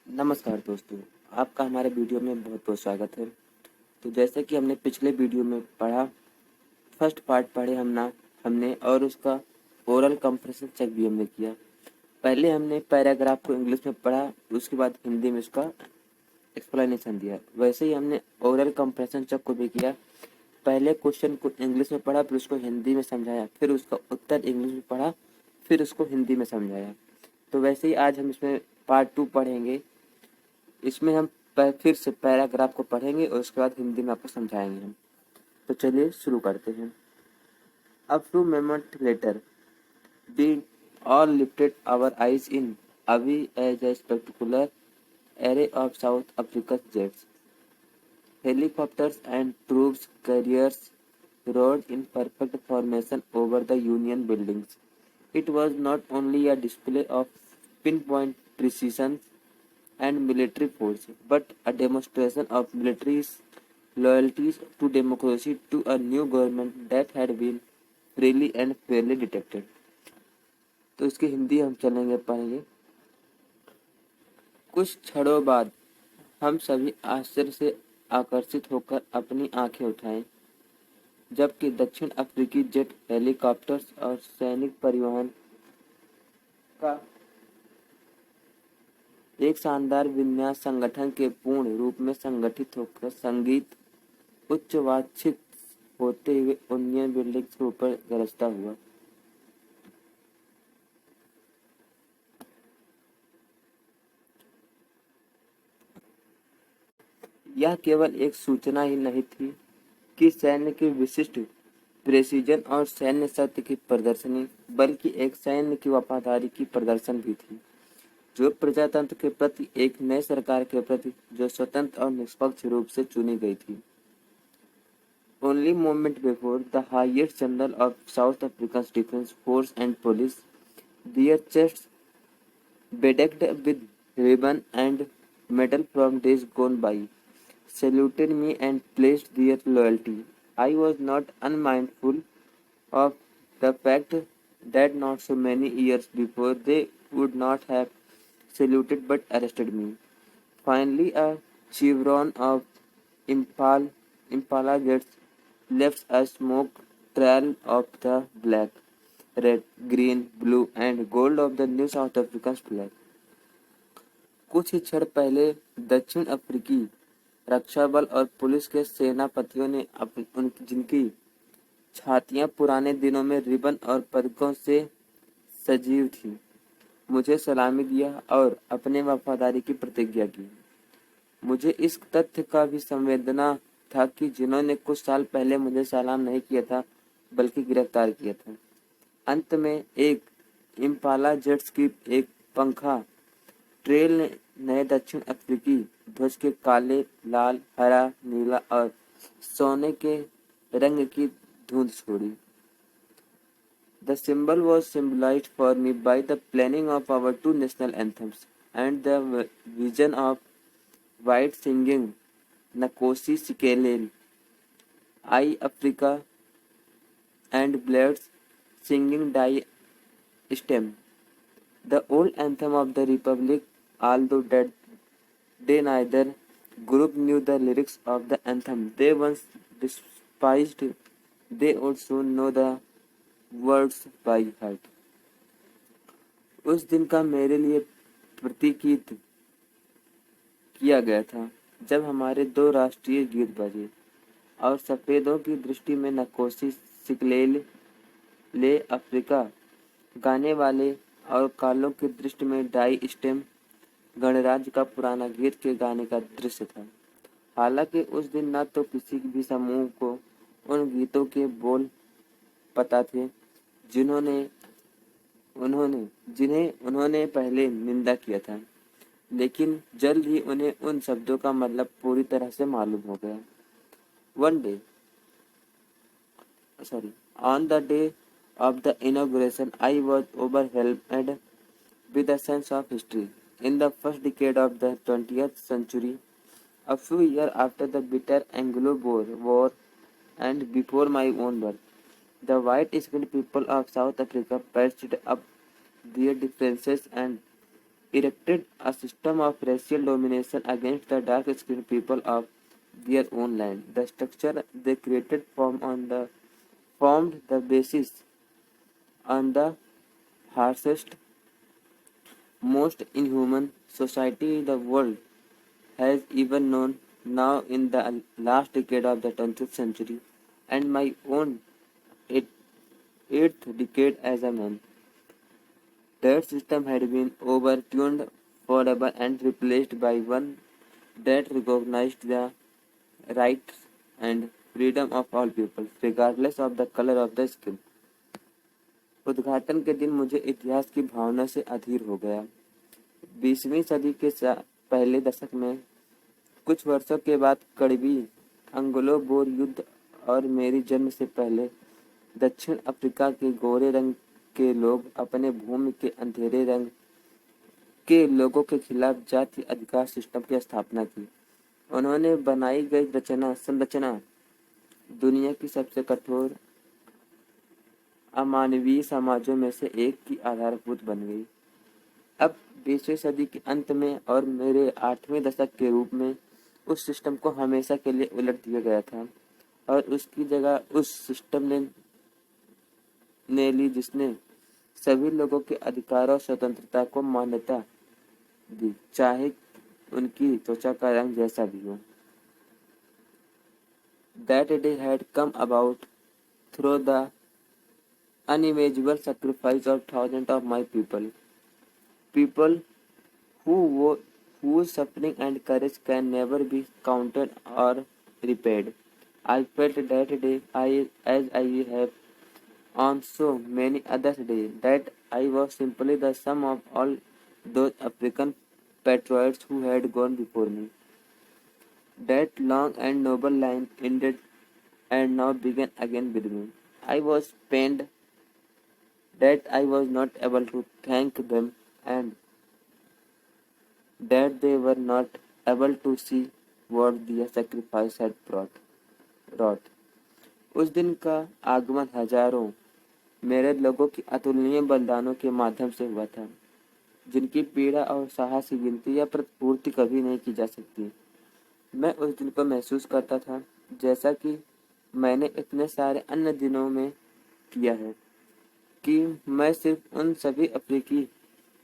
नमस्कार दोस्तों, आपका हमारे वीडियो में बहुत बहुत स्वागत है। तो जैसे कि हमने पिछले वीडियो में पढ़ा, फर्स्ट पार्ट पढ़े हमने और उसका ओरल कंप्रेशन चेक भी हमने किया। पहले हमने पैराग्राफ को इंग्लिश में पढ़ा, उसके बाद हिंदी में उसका एक्सप्लेनेशन दिया। वैसे ही हमने ओरल कंप्रेशन चेक को भी किया। पहले क्वेश्चन को इंग्लिश में पढ़ा, फिर उसको हिंदी में समझाया, फिर उसका उत्तर इंग्लिश में पढ़ा, फिर उसको हिंदी में समझाया। तो वैसे ही आज हम इसमें पार्ट 2 पढ़ेंगे। इसमें हम फिर से पैराग्राफ को पढ़ेंगे और उसके बाद हिंदी में आपको समझाएंगे हम। तो चलिए शुरू करते हैं। A few moments later, we all lifted our eyes in awe as a spectacular array of South Africa's jets, helicopters and troops carriers rode in perfect formation over the Union buildings. It was not only a display of pinpoint precision and military force, but a demonstration of military loyalty to democracy to a new government that had been freely and fairly detected. तो इसकी हिंदी हम चलेंगे पढ़ेंगे। कुछ क्षणों बाद हम सभी आश्चर्य से आकर्षित होकर अपनी आंखें उठाएं, जबकि दक्षिण अफ्रीकी जेट, हेलीकॉप्टर्स और सैनिक परिवहन का एक शानदार विन्यास संगठन के पूर्ण रूप में संगठित होकर संगीत उच्च वांछित होते हुए यूनियन बिल्डिंग्स के ऊपर गरजता हुआ। यह केवल एक सूचना ही नहीं थी कि सैन्य की विशिष्ट प्रेसिजन और सैन्य शक्ति की प्रदर्शनी, बल्कि एक सैन्य की वफादारी की प्रदर्शन भी थी, जो प्रजातंत्र के प्रति, एक नए सरकार के प्रति जो स्वतंत्र और निष्पक्ष रूप से चुनी गई थी। Only moment before, the highest general of South Africa's defense force and police, their chests bedecked with ribbon and medal from days gone by, saluted me and pledged their loyalty. I was not unmindful of the fact that not so many years before they would not have saluted but arrested me. Finally, a chevron of Impala jets left a smoke trail of the black, red, green, blue and gold of the new South African flag. कुछ ही क्षण पहले दक्षिण अफ्रीकी रक्षा बल और police के सेनापतियों ने जिनकी छातियां पुराने दिनों में रिबन और पदकों से सजीव थी, मुझे सलामी दिया और अपने वफादारी की प्रतिज्ञा की। मुझे इस तथ्य का भी संवेदना था कि जिन्होंने कुछ साल पहले मुझे सलाम नहीं किया था, बल्कि गिरफ्तार किया था। अंत में एक इम्पाला जेट्स की एक पंखा ट्रेल ने नए दक्षिण अफ्रीकी ध्वज के काले, लाल, हरा, नीला और सोने के रंग की धुंध छोड़ी। The symbol was symbolized for me by the planning of our two national anthems and the vision of white singing Nkosi Sikelel, I Africa, and blacks singing Die Stem, the old anthem of the Republic, although that they neither group knew the lyrics of the anthem they once despised, they would soon know the words by heart. उस दिन का मेरे लिए प्रतीकित किया गया था जब हमारे दो राष्ट्रीय गीत बजे और सफेदों की दृष्टि में नकोसी सिकलेल ले अफ्रीका गाने वाले और कालों की दृष्टि में डाई स्टेम गणराज्य का पुराना गीत के गाने का दृश्य था। हालांकि उस दिन न तो किसी भी समूह को उन गीतों के बोल पता थे जिन्हें उन्होंने पहले निंदा किया था, लेकिन जल्द ही उन्हें उन शब्दों का मतलब पूरी तरह से मालूम हो गया। On the day of the inauguration, I was overwhelmed with a sense of history. In the first decade of the 20th century, a few years after the bitter Anglo-Boer War and before my own birth, the white-skinned people of South Africa patched up their differences and erected a system of racial domination against the dark-skinned people of their own land. The structure they created formed the basis on the harshest, most inhuman society the world has even known. Now in the last decade of the 20th century, and my own eight- eighth decade as a man. That system had been overturned forever and replaced by one that recognized the rights and freedom of all people, regardless of the color of the skin. उद्घाटन के दिन मुझे इतिहास की भावना से अधीर हो गया। 20वीं सदी के पहले दशक में कुछ वर्षों के बाद कड़वी एंग्लो बोर युद्ध और मेरी जन्म से पहले दक्षिण अफ्रीका के गोरे रंग के लोग अपने भूमि के अंधेरे रंग के लोगों के खिलाफ जाति अधिकार सिस्टम की स्थापना की। उन्होंने बनाई गई संरचना दुनिया की सबसे कठोर अमानवीय समाजों में से एक की आधारभूत बन गई। अब 20वीं सदी के अंत में और मेरे 8वें दशक के रूप में उस सिस्टम को हमेशा के लिए उलट दिया गया था और उसकी जगह उस सिस्टम ने ली जिसने सभी लोगों के अधिकार और स्वतंत्रता को मान्यता दी, चाहे उनकी त्वचा का रंग जैसा भी हो। That day had come about through the unimaginable sacrifice of thousands of my people whose suffering and courage can never be counted or repaid. I felt that day, as I have on so many other days, that I was simply the sum of all those African patriots who had gone before me. That long and noble line ended and now began again with me. I was pained that I was not able to thank them and that they were not able to see what their sacrifice had wrought. उस दिन का आगमन हजारों मेरे लोगों की अतुलनीय बलिदानों के माध्यम से हुआ था, जिनकी पीड़ा और साहस की गिनती या प्रतिपूर्ति कभी नहीं की जा सकती। मैं उस दिन को महसूस करता था जैसा कि मैंने इतने सारे अन्य दिनों में किया है, कि मैं सिर्फ उन सभी अफ्रीकी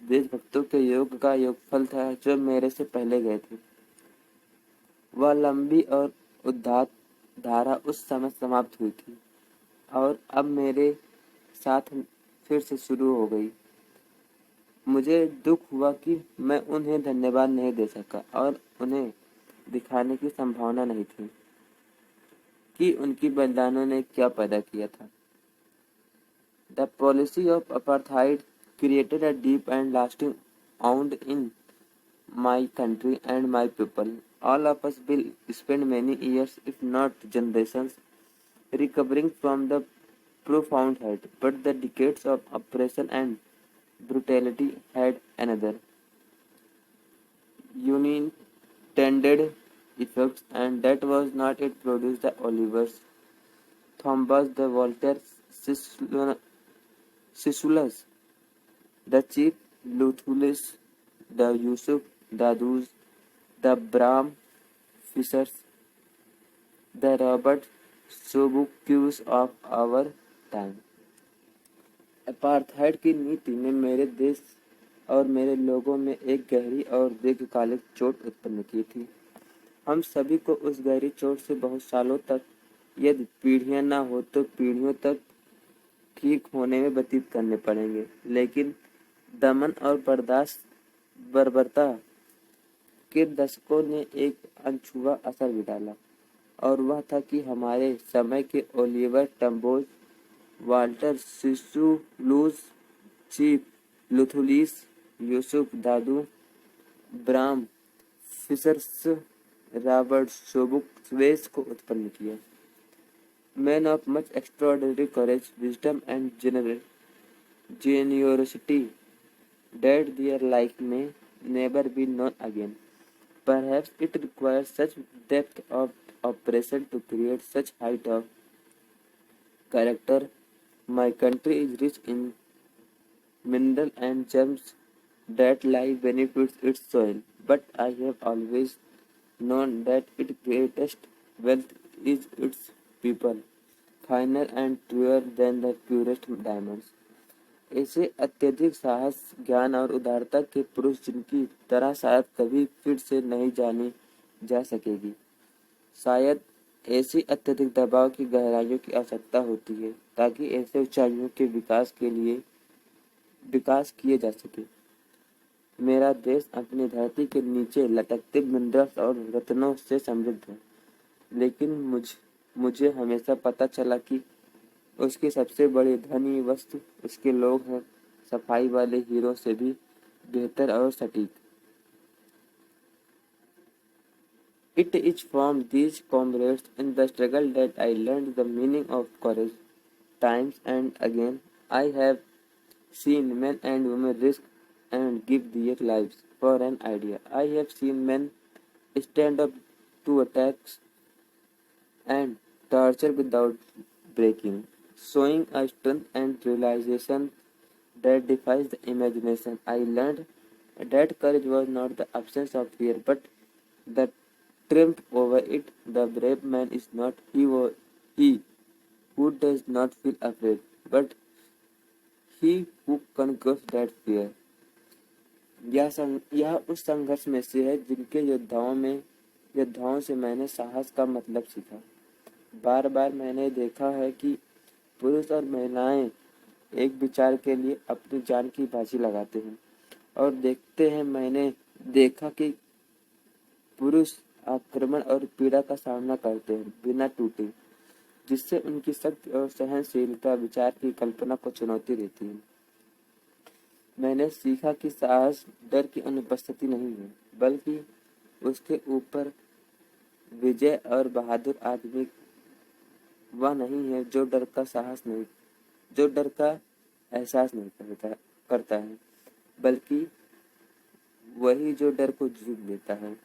देशभक्तों के योग का योगफल था जो मेरे से पहले गए थे। वह लंबी और उदात्त धारा उस समय समाप्त हुई थी और अब मेरे साथ फिर से शुरू हो गई। मुझे दुख हुआ कि मैं उन्हें धन्यवाद नहीं दे सका और उन्हें दिखाने की संभावना नहीं थी कि उनकी बलिदानों ने क्या पैदा किया था। The policy of apartheid created a deep and lasting wound in my country and my people. All of us will spend many years, if not generations, recovering from the profound hurt, but the decades of oppression and brutality had another unintended effect, and that was not it produced the Olivers, Thomas, the Walter Sissulus, the Chief Luthulus, the Yusuf Dadus, the Bram Fishers, the Robert Sobucus of our time. Apartheid की नीति ने मेरे देश और मेरे लोगों में एक गहरी और दीर्घकालिक चोट उत्पन्न की थी। हम सभी को उस गहरी चोट से बहुत सालों तक, यदि पीढ़ियां ना हो तो पीढ़ियों तक ठीक होने में व्यतीत करने पड़ेंगे, लेकिन दमन और बर्बरता के दशकों ने एक अनछुआ असर भी डाला, और वह था कि हमारे समय के ओलिवर टम्बोज, वाल्टर सिसुलूस, चीफ लुथुलिस, यूसुफ दादू, ब्राम फिशर्स, रॉबर्ट सोबुक्वेस को उत्पन्न किया। Men of much extraordinary courage, wisdom, and generosity, that their like may never be known again. Perhaps it requires such depth of oppression to create such height of character. My country is rich in mineral and gems that life benefits its soil, but I have always known that its greatest wealth is its people, finer and truer than the purest diamonds. ऐसे अत्यधिक साहस, ज्ञान और उदारता के पुरुष जिनकी तरह शायद कभी फिर से नहीं जानी जा सकेगी। शायद ऐसी अत्यधिक दबाव की गहराइयों की आवश्यकता होती है ताकि ऐसे ऊंचाइयों के विकास किए जा सके। मेरा देश अपनी धरती के नीचे लटकते मिनरल्स और रत्नों से समृद्ध है, लेकिन मुझे हमेशा पता चला कि उसकी सबसे बड़ी धनी वस्तु उसके लोग हैं, सफाई वाले हीरो से भी बेहतर और सटीक। It is from these comrades in the struggle that I learned the meaning of courage. Times and again, I have seen men and women risk and give their lives for an idea. I have seen men stand up to attacks and torture without breaking, showing a strength and realization that defies the imagination. I learned that courage was not the absence of fear, but the triumph over it. The brave man is not he who does not feel afraid, but he who conquers that fear. यह उस संघर्ष में से है जिनके योद्धाओं से मैंने साहस का मतलब सीखा। बार बार मैंने देखा है कि पुरुष और महिलाएं एक विचार के लिए अपनी जान की बाजी लगाते हैं और मैंने देखा कि पुरुष आक्रमण और पीड़ा का सामना करते हैं बिना टूटे, जिससे उनकी शक्ति और सहनशीलता विचार की कल्पना को चुनौती देती है। मैंने सीखा कि साहस डर की अनुपस्थिति नहीं है, बल्कि उसके ऊपर विजय, और बहादुर आदमी वह नहीं है जो डर का एहसास नहीं करता है, बल्कि वही जो डर को जीत लेता है।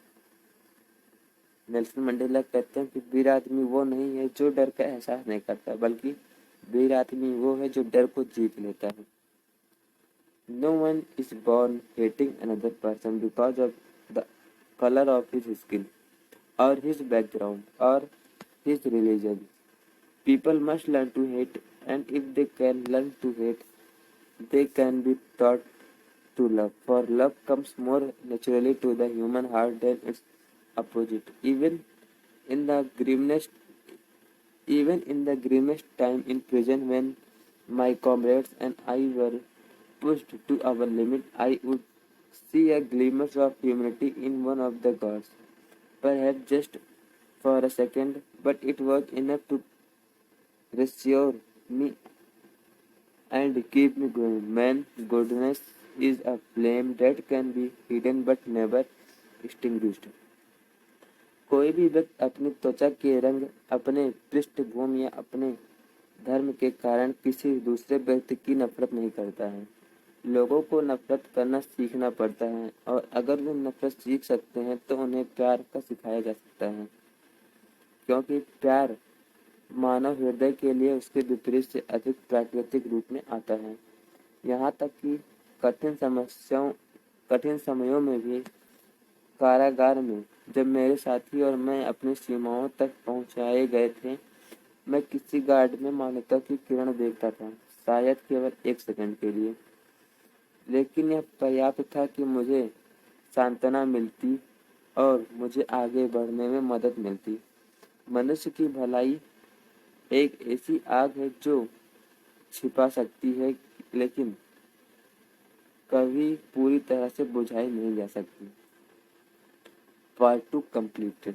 नेल्सन मंडेला कहते हैं कि वीर आदमी वो नहीं है जो डर का एहसास नहीं करता, बल्कि वीर आदमी वो है जो डर को जीत लेता है। No one is born hating another person because of the color of his skin, or his background, or his religion. People must learn to hate, and if they can learn to hate, they can be taught to love. For love comes more naturally to the human heart than its opposite. In the grimmest, Even in the grimmest time in prison, when my comrades and I were pushed to our limit, I would see a glimmer of humanity in one of the gods. Perhaps just for a second, but it was enough to reassure me and keep me going. Man, goodness is a flame that can be hidden but never extinguished. कोई भी व्यक्ति अपनी त्वचा के रंग, अपने पृष्ठभूमि या अपने धर्म के कारण किसी दूसरे व्यक्ति की नफरत नहीं करता है। लोगों को नफरत करना सीखना पड़ता है, और अगर वे नफरत सीख सकते हैं तो उन्हें प्यार का सिखाया जा सकता है, क्योंकि प्यार मानव हृदय के लिए उसके विपरीत से अधिक प्राकृतिक रूप में आता है। यहाँ तक कि कठिन समयों में भी, कारागार में जब मेरे साथी और मैं अपनी सीमाओं तक पहुंचाए गए थे, मैं किसी गार्ड में मानवता की किरण देखता था, शायद केवल एक सेकंड के लिए, लेकिन यह पर्याप्त था कि मुझे सांत्वना मिलती और मुझे आगे बढ़ने में मदद मिलती। मनुष्य की भलाई एक ऐसी आग है जो छिपा सकती है, लेकिन कभी पूरी तरह से बुझाई नहीं जा सकती। Part 2 completed.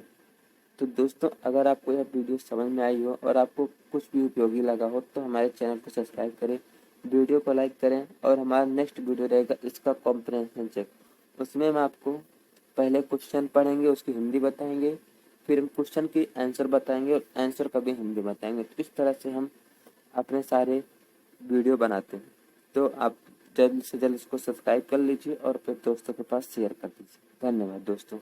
तो दोस्तों, अगर आपको यह वीडियो समझ में आई हो और आपको कुछ भी उपयोगी लगा हो तो हमारे चैनल को सब्सक्राइब करें, वीडियो को लाइक करें, और हमारा नेक्स्ट वीडियो रहेगा इसका कॉम्प्रिहेंशन चेक। उसमें हम आपको पहले क्वेश्चन पढ़ेंगे, उसकी हिंदी बताएंगे, फिर हम क्वेश्चन की आंसर बताएंगे और आंसर का भी हिंदी बताएंगे। तो इस तरह से हम अपने सारे वीडियो बनाते हैं। तो आप जल्द से जल्द इसको सब्सक्राइब कर लीजिए और अपने दोस्तों के पास शेयर कर दीजिए। धन्यवाद दोस्तों।